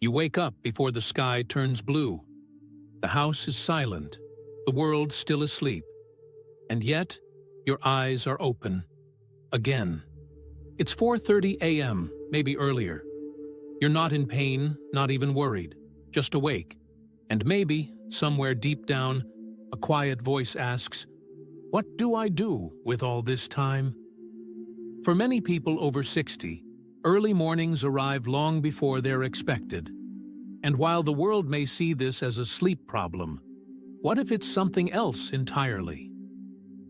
You wake up before the sky turns blue. The house is silent, the world still asleep. And yet, your eyes are open. Again. It's 4:30 a.m., maybe earlier. You're not in pain, not even worried, just awake. And maybe, somewhere deep down, a quiet voice asks, "What do I do with all this time?" For many people over 60, early mornings arrive long before they're expected. And while the world may see this as a sleep problem, what if it's something else entirely?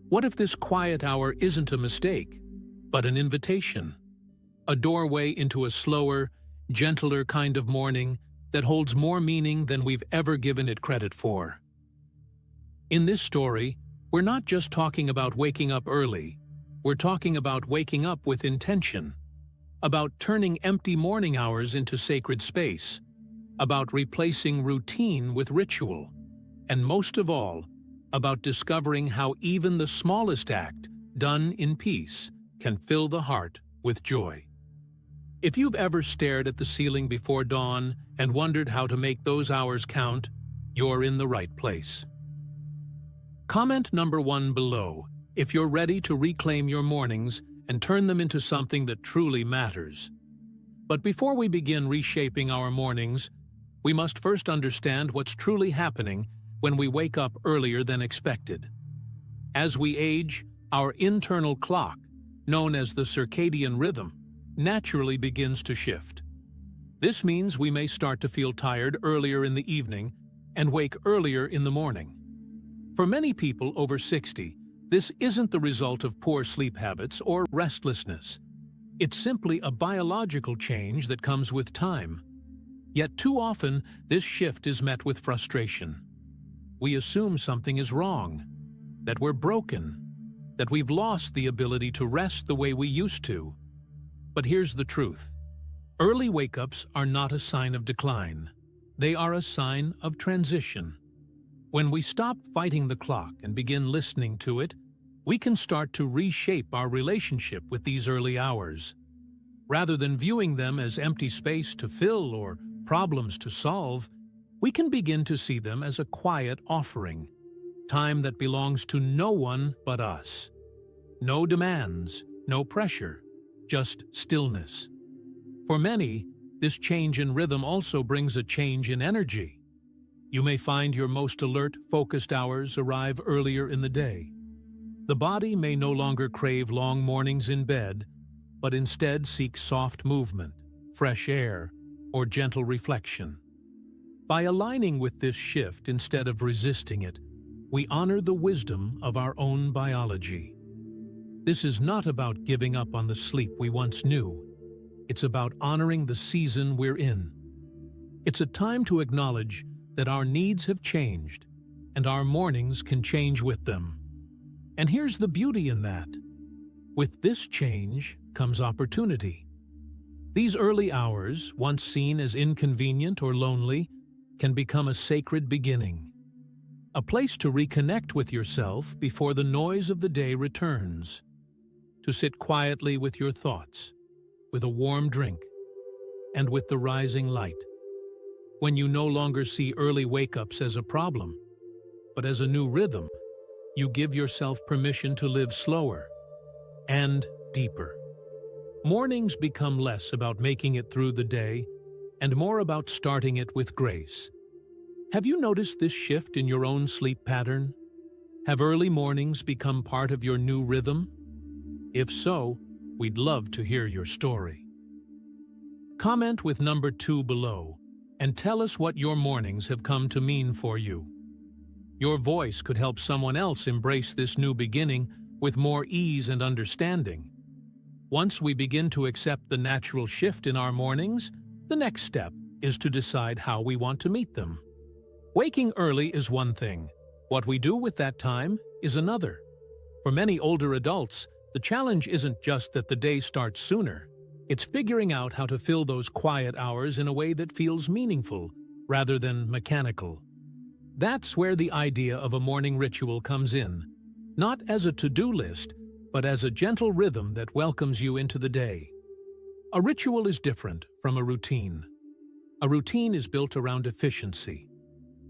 What if this quiet hour isn't a mistake, but an invitation? A doorway into a slower, gentler kind of morning that holds more meaning than we've ever given it credit for. In this story, we're not just talking about waking up early, we're talking about waking up with intention, about turning empty morning hours into sacred space, about replacing routine with ritual, and most of all, about discovering how even the smallest act, done in peace, can fill the heart with joy. If you've ever stared at the ceiling before dawn and wondered how to make those hours count, you're in the right place. Comment number 1 below if you're ready to reclaim your mornings and turn them into something that truly matters. But before we begin reshaping our mornings, we must first understand what's truly happening when we wake up earlier than expected. As we age, our internal clock, known as the circadian rhythm, naturally begins to shift. This means we may start to feel tired earlier in the evening and wake earlier in the morning. For many people over 60, this isn't the result of poor sleep habits or restlessness. It's simply a biological change that comes with time. Yet too often, this shift is met with frustration. We assume something is wrong, that we're broken, that we've lost the ability to rest the way we used to. But here's the truth. Early wake-ups are not a sign of decline. They are a sign of transition. When we stop fighting the clock and begin listening to it, we can start to reshape our relationship with these early hours. Rather than viewing them as empty space to fill or problems to solve, we can begin to see them as a quiet offering, time that belongs to no one but us. No demands, no pressure, just stillness. For many, this change in rhythm also brings a change in energy. You may find your most alert, focused hours arrive earlier in the day. The body may no longer crave long mornings in bed, but instead seeks soft movement, fresh air, or gentle reflection. By aligning with this shift instead of resisting it, we honor the wisdom of our own biology. This is not about giving up on the sleep we once knew. It's about honoring the season we're in. It's a time to acknowledge that our needs have changed, and our mornings can change with them. And here's the beauty in that. With this change comes opportunity. These early hours, once seen as inconvenient or lonely, can become a sacred beginning. A place to reconnect with yourself before the noise of the day returns. To sit quietly with your thoughts, with a warm drink, and with the rising light. When you no longer see early wake-ups as a problem, but as a new rhythm, you give yourself permission to live slower and deeper. Mornings become less about making it through the day and more about starting it with grace. Have you noticed this shift in your own sleep pattern? Have early mornings become part of your new rhythm? If so, we'd love to hear your story. Comment with number 2 below and tell us what your mornings have come to mean for you. Your voice could help someone else embrace this new beginning with more ease and understanding. Once we begin to accept the natural shift in our mornings, the next step is to decide how we want to meet them. Waking early is one thing. What we do with that time is another. For many older adults, the challenge isn't just that the day starts sooner. It's figuring out how to fill those quiet hours in a way that feels meaningful, rather than mechanical. That's where the idea of a morning ritual comes in, not as a to-do list, but as a gentle rhythm that welcomes you into the day. A ritual is different from a routine. A routine is built around efficiency.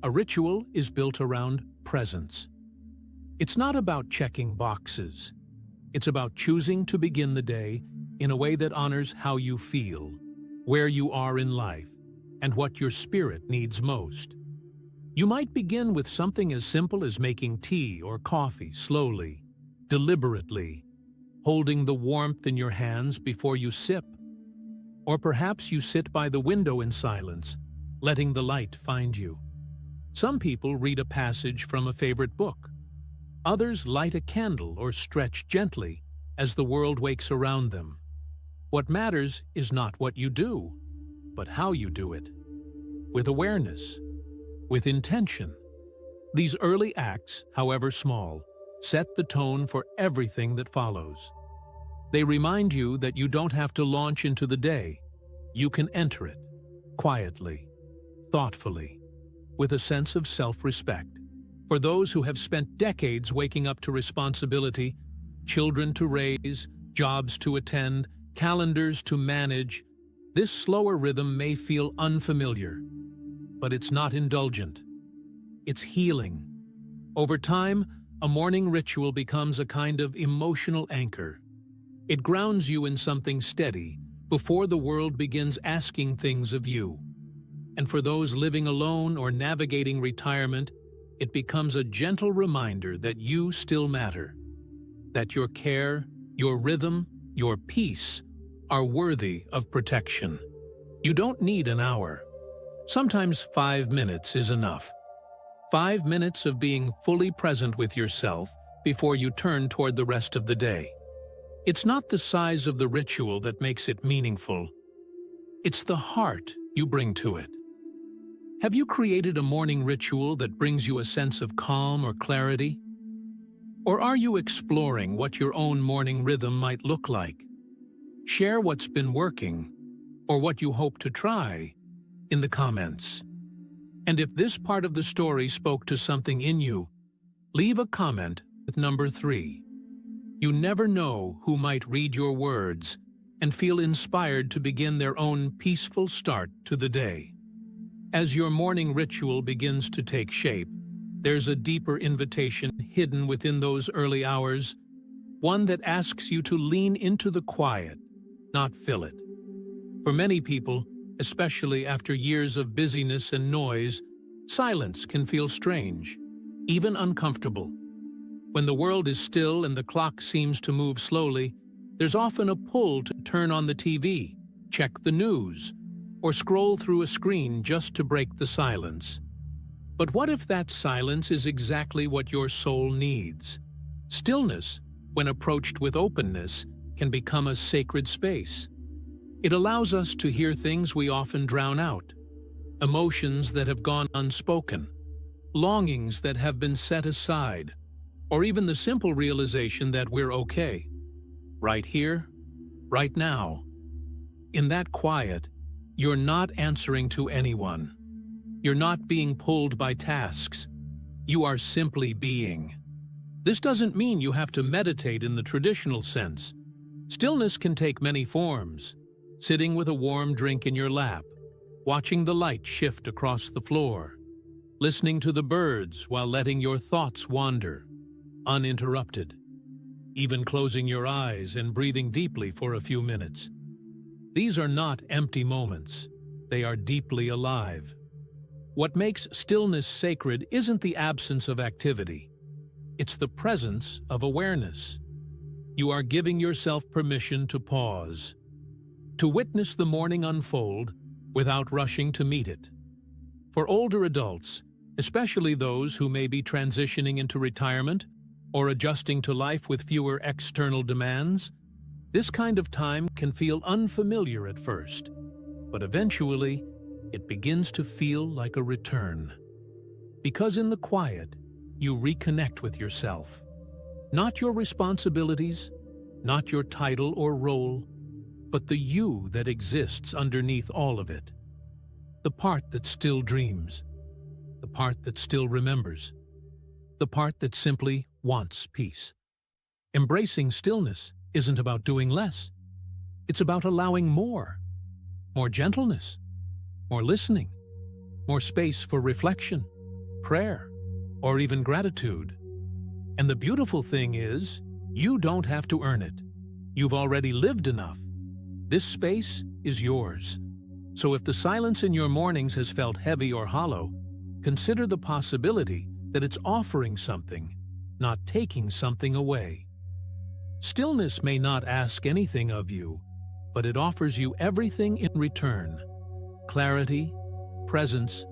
A ritual is built around presence. It's not about checking boxes. It's about choosing to begin the day in a way that honors how you feel, where you are in life, and what your spirit needs most. You might begin with something as simple as making tea or coffee slowly, deliberately, holding the warmth in your hands before you sip. Or perhaps you sit by the window in silence, letting the light find you. Some people read a passage from a favorite book. Others light a candle or stretch gently as the world wakes around them. What matters is not what you do, but how you do it. With awareness, with intention. These early acts, however small, set the tone for everything that follows. They remind you that you don't have to launch into the day. You can enter it, quietly, thoughtfully, with a sense of self-respect. For those who have spent decades waking up to responsibility, children to raise, jobs to attend, calendars to manage, this slower rhythm may feel unfamiliar, but it's not indulgent. It's healing. Over time, a morning ritual becomes a kind of emotional anchor. It grounds you in something steady before the world begins asking things of you. And for those living alone or navigating retirement, it becomes a gentle reminder that you still matter, that your care, your rhythm, your peace are worthy of protection. You don't need an hour. Sometimes 5 minutes is enough. 5 minutes of being fully present with yourself before you turn toward the rest of the day. It's not the size of the ritual that makes it meaningful. It's the heart you bring to it. Have you created a morning ritual that brings you a sense of calm or clarity? Or are you exploring what your own morning rhythm might look like? Share what's been working, or what you hope to try, in the comments. And if this part of the story spoke to something in you, leave a comment with number 3. You never know who might read your words and feel inspired to begin their own peaceful start to the day. As your morning ritual begins to take shape, there's a deeper invitation hidden within those early hours, one that asks you to lean into the quiet, not fill it. For many people, especially after years of busyness and noise, silence can feel strange, even uncomfortable. When the world is still and the clock seems to move slowly, there's often a pull to turn on the TV, check the news, or scroll through a screen just to break the silence. But what if that silence is exactly what your soul needs? Stillness, when approached with openness, can become a sacred space. It allows us to hear things we often drown out, emotions that have gone unspoken, longings that have been set aside, or even the simple realization that we're okay. Right here, right now. In that quiet, you're not answering to anyone. You're not being pulled by tasks. You are simply being. This doesn't mean you have to meditate in the traditional sense. Stillness can take many forms. Sitting with a warm drink in your lap, watching the light shift across the floor, listening to the birds while letting your thoughts wander, uninterrupted, even closing your eyes and breathing deeply for a few minutes. These are not empty moments. They are deeply alive. What makes stillness sacred isn't the absence of activity. It's the presence of awareness. You are giving yourself permission to pause, to witness the morning unfold without rushing to meet it. For older adults, especially those who may be transitioning into retirement or adjusting to life with fewer external demands, this kind of time can feel unfamiliar at first, but eventually it begins to feel like a return. Because in the quiet, you reconnect with yourself. Not your responsibilities, not your title or role, but the you that exists underneath all of it. The part that still dreams, the part that still remembers, the part that simply wants peace. Embracing stillness isn't about doing less. It's about allowing more gentleness, more listening, more space for reflection, prayer, or even gratitude. And the beautiful thing is, you don't have to earn it. You've already lived enough. This space is yours. So if the silence in your mornings has felt heavy or hollow, consider the possibility that it's offering something, not taking something away. Stillness may not ask anything of you, but it offers you everything in return: clarity, presence,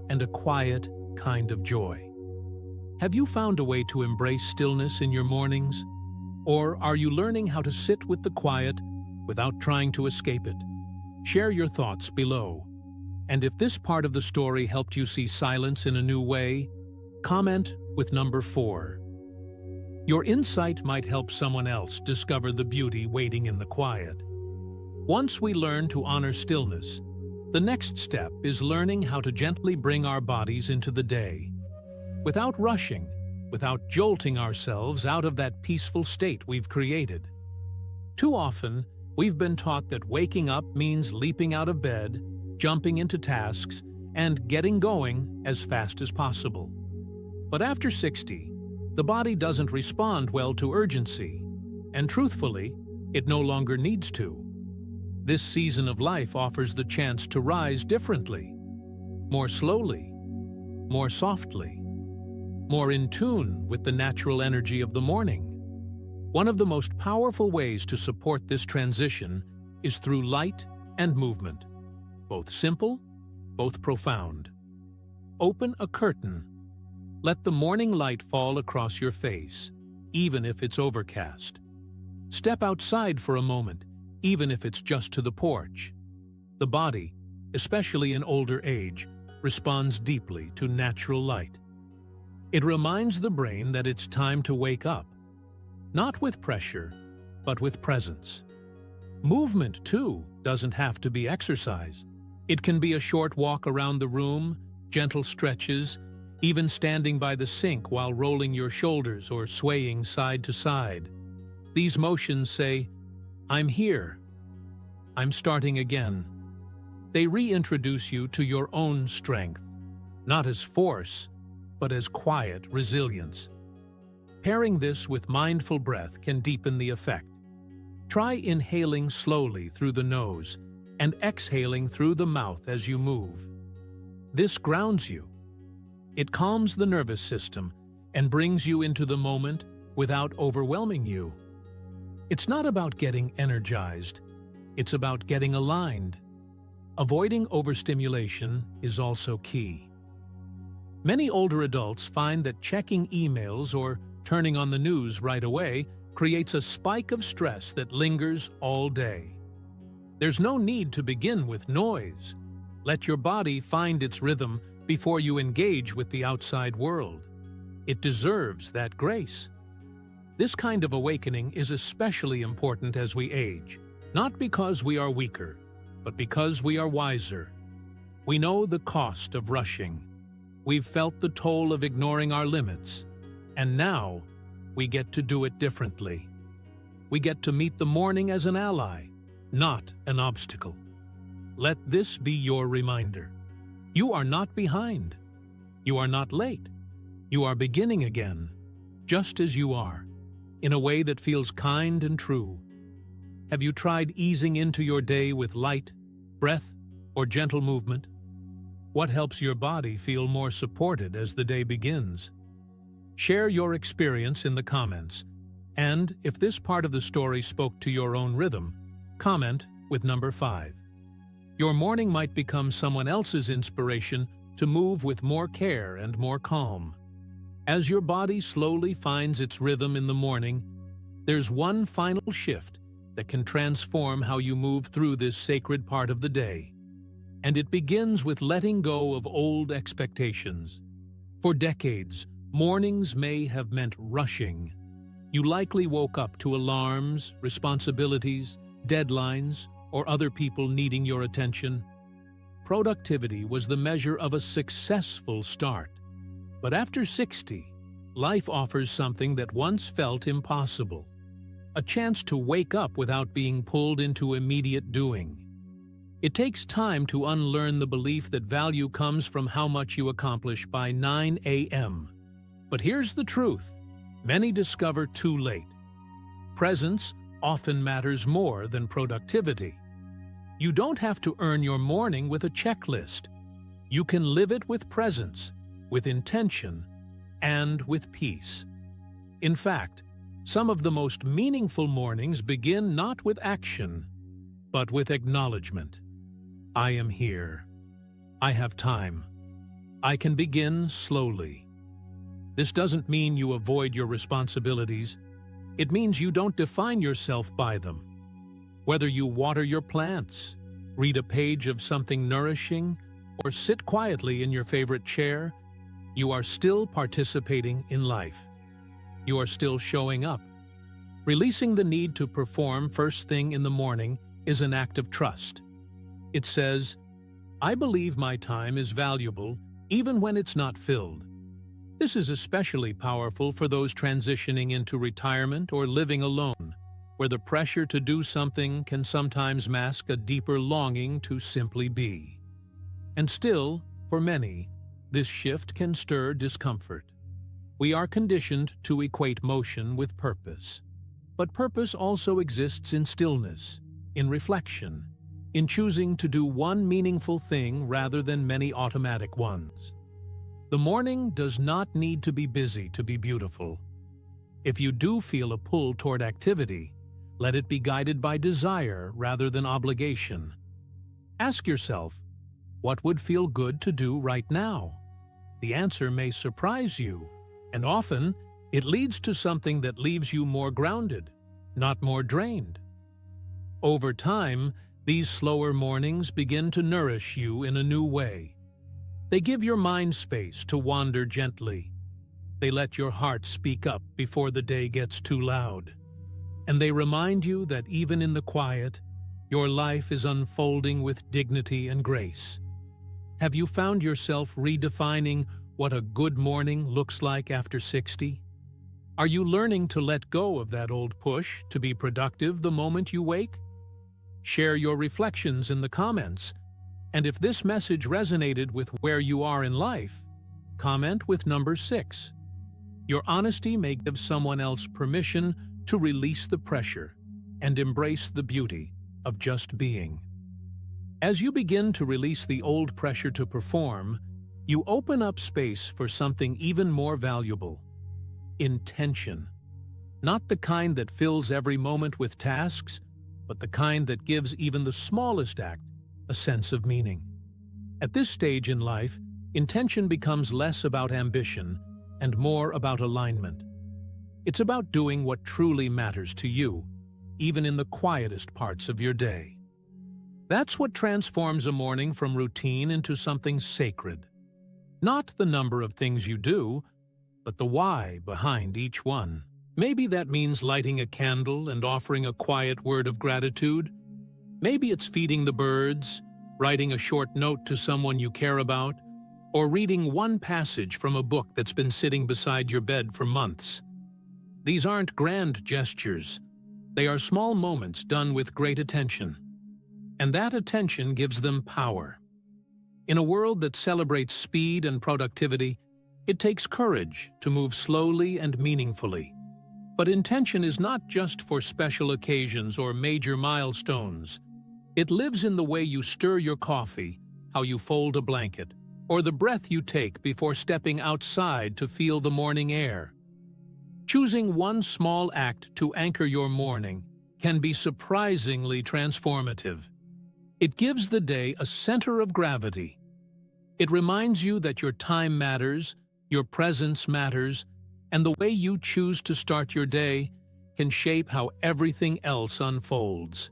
and a quiet kind of joy. Have you found a way to embrace stillness in your mornings? Or are you learning how to sit with the quiet without trying to escape it? Share your thoughts below. And if this part of the story helped you see silence in a new way, comment with number 4. Your insight might help someone else discover the beauty waiting in the quiet. Once we learn to honor stillness, the next step is learning how to gently bring our bodies into the day, without rushing, without jolting ourselves out of that peaceful state we've created. Too often, we've been taught that waking up means leaping out of bed, jumping into tasks, and getting going as fast as possible. But after 60, the body doesn't respond well to urgency, and truthfully, it no longer needs to. This season of life offers the chance to rise differently, more slowly, more softly, more in tune with the natural energy of the morning. One of the most powerful ways to support this transition is through light and movement, both simple, both profound. Open a curtain. Let the morning light fall across your face, even if it's overcast. Step outside for a moment, even if it's just to the porch. The body, especially in older age, responds deeply to natural light. It reminds the brain that it's time to wake up, not with pressure, but with presence. Movement, too, doesn't have to be exercise. It can be a short walk around the room, gentle stretches, even standing by the sink while rolling your shoulders or swaying side to side. These motions say, "I'm here. I'm starting again." They reintroduce you to your own strength, not as force, but as quiet resilience. Pairing this with mindful breath can deepen the effect. Try inhaling slowly through the nose and exhaling through the mouth as you move. This grounds you. It calms the nervous system and brings you into the moment without overwhelming you. It's not about getting energized, it's about getting aligned. Avoiding overstimulation is also key. Many older adults find that checking emails or turning on the news right away creates a spike of stress that lingers all day. There's no need to begin with noise. Let your body find its rhythm before you engage with the outside world. It deserves that grace. This kind of awakening is especially important as we age, not because we are weaker, but because we are wiser. We know the cost of rushing. We've felt the toll of ignoring our limits, and now we get to do it differently. We get to meet the morning as an ally, not an obstacle. Let this be your reminder. You are not behind. You are not late. You are beginning again, just as you are, in a way that feels kind and true. Have you tried easing into your day with light, breath, or gentle movement? What helps your body feel more supported as the day begins? Share your experience in the comments, and if this part of the story spoke to your own rhythm, comment with number 5. Your morning might become someone else's inspiration to move with more care and more calm. As your body slowly finds its rhythm in the morning, there's one final shift that can transform how you move through this sacred part of the day. And it begins with letting go of old expectations. For decades, mornings may have meant rushing. You likely woke up to alarms, responsibilities, deadlines, or other people needing your attention. Productivity was the measure of a successful start. But after 60, life offers something that once felt impossible: a chance to wake up without being pulled into immediate doing. It takes time to unlearn the belief that value comes from how much you accomplish by 9 a.m. But here's the truth. Many discover too late. Presence often matters more than productivity. You don't have to earn your morning with a checklist. You can live it with presence, with intention, and with peace. In fact, some of the most meaningful mornings begin not with action, but with acknowledgement. I am here. I have time. I can begin slowly. This doesn't mean you avoid your responsibilities. It means you don't define yourself by them. Whether you water your plants, read a page of something nourishing, or sit quietly in your favorite chair, you are still participating in life. You are still showing up. Releasing the need to perform first thing in the morning is an act of trust. It says, I believe my time is valuable even when it's not filled. This is especially powerful for those transitioning into retirement or living alone, where the pressure to do something can sometimes mask a deeper longing to simply be. And still, for many, this shift can stir discomfort. We are conditioned to equate motion with purpose. But purpose also exists in stillness, in reflection, in choosing to do one meaningful thing rather than many automatic ones. The morning does not need to be busy to be beautiful. If you do feel a pull toward activity, let it be guided by desire rather than obligation. Ask yourself, what would feel good to do right now? The answer may surprise you, and often it leads to something that leaves you more grounded, not more drained. Over time, these slower mornings begin to nourish you in a new way. They give your mind space to wander gently. They let your heart speak up before the day gets too loud. And they remind you that even in the quiet, your life is unfolding with dignity and grace. Have you found yourself redefining what a good morning looks like after 60? Are you learning to let go of that old push to be productive the moment you wake? Share your reflections in the comments, and if this message resonated with where you are in life, comment with number 6. Your honesty may give someone else permission to release the pressure and embrace the beauty of just being. As you begin to release the old pressure to perform, you open up space for something even more valuable: intention. Not the kind that fills every moment with tasks, but the kind that gives even the smallest act a sense of meaning. At this stage in life, intention becomes less about ambition and more about alignment. It's about doing what truly matters to you, even in the quietest parts of your day. That's what transforms a morning from routine into something sacred. Not the number of things you do, but the why behind each one. Maybe that means lighting a candle and offering a quiet word of gratitude. Maybe it's feeding the birds, writing a short note to someone you care about, or reading one passage from a book that's been sitting beside your bed for months. These aren't grand gestures. They are small moments done with great attention. And that attention gives them power. In a world that celebrates speed and productivity, it takes courage to move slowly and meaningfully. But intention is not just for special occasions or major milestones. It lives in the way you stir your coffee, how you fold a blanket, or the breath you take before stepping outside to feel the morning air. Choosing one small act to anchor your morning can be surprisingly transformative. It gives the day a center of gravity. It reminds you that your time matters, your presence matters, and the way you choose to start your day can shape how everything else unfolds.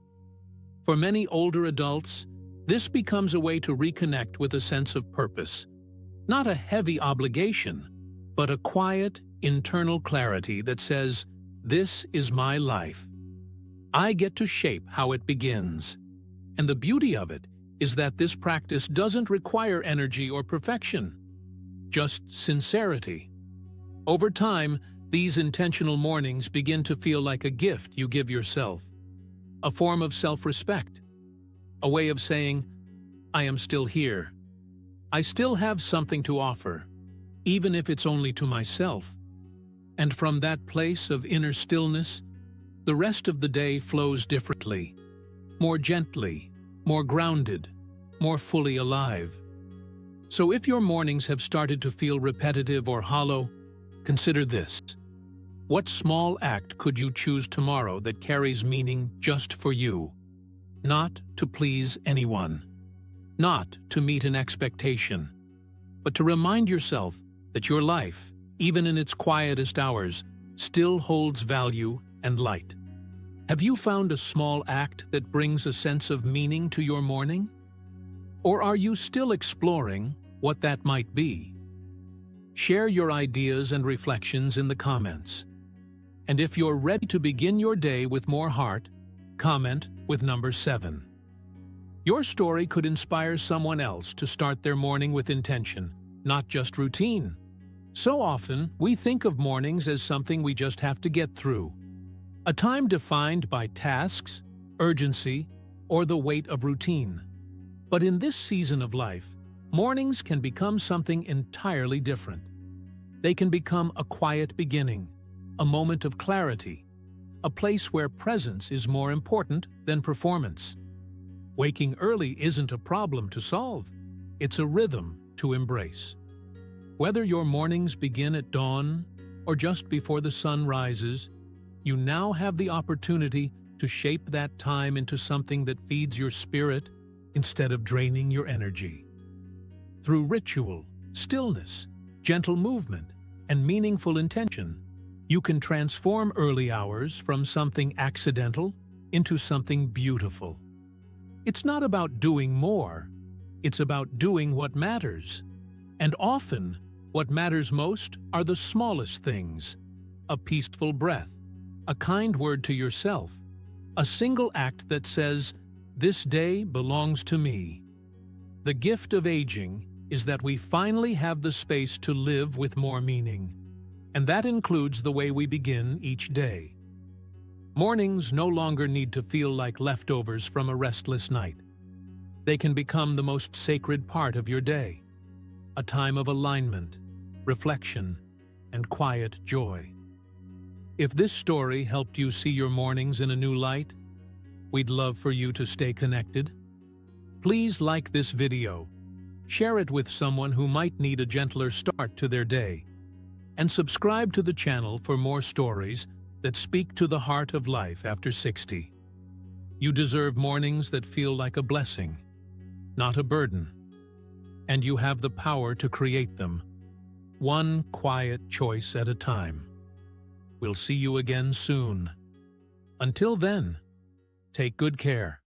For many older adults, this becomes a way to reconnect with a sense of purpose. Not a heavy obligation, but a quiet, internal clarity that says, "This is my life. I get to shape how it begins." And the beauty of it is that this practice doesn't require energy or perfection, just sincerity. Over time, these intentional mornings begin to feel like a gift you give yourself, a form of self-respect, a way of saying, I am still here. I still have something to offer, even if it's only to myself. And from that place of inner stillness, the rest of the day flows differently, more gently, more grounded, more fully alive. So if your mornings have started to feel repetitive or hollow, consider this. What small act could you choose tomorrow that carries meaning just for you? Not to please anyone, not to meet an expectation, but to remind yourself that your life, even in its quietest hours, still holds value and light. Have you found a small act that brings a sense of meaning to your morning? Or are you still exploring what that might be? Share your ideas and reflections in the comments. And if you're ready to begin your day with more heart, comment with number 7. Your story could inspire someone else to start their morning with intention, not just routine. So often, we think of mornings as something we just have to get through. A time defined by tasks, urgency, or the weight of routine. But in this season of life, mornings can become something entirely different. They can become a quiet beginning, a moment of clarity, a place where presence is more important than performance. Waking early isn't a problem to solve, it's a rhythm to embrace. Whether your mornings begin at dawn or just before the sun rises, you now have the opportunity to shape that time into something that feeds your spirit instead of draining your energy. Through ritual, stillness, gentle movement, and meaningful intention, you can transform early hours from something accidental into something beautiful. It's not about doing more, it's about doing what matters. And often, what matters most are the smallest things. A peaceful breath, a kind word to yourself, a single act that says, "This day belongs to me." The gift of aging is that we finally have the space to live with more meaning. And that includes the way we begin each day. Mornings no longer need to feel like leftovers from a restless night. They can become the most sacred part of your day, a time of alignment, reflection, and quiet joy. If this story helped you see your mornings in a new light, we'd love for you to stay connected. Please like this video, share it with someone who might need a gentler start to their day, and subscribe to the channel for more stories that speak to the heart of life after 60. You deserve mornings that feel like a blessing, not a burden. And you have the power to create them, one quiet choice at a time. We'll see you again soon. Until then, take good care.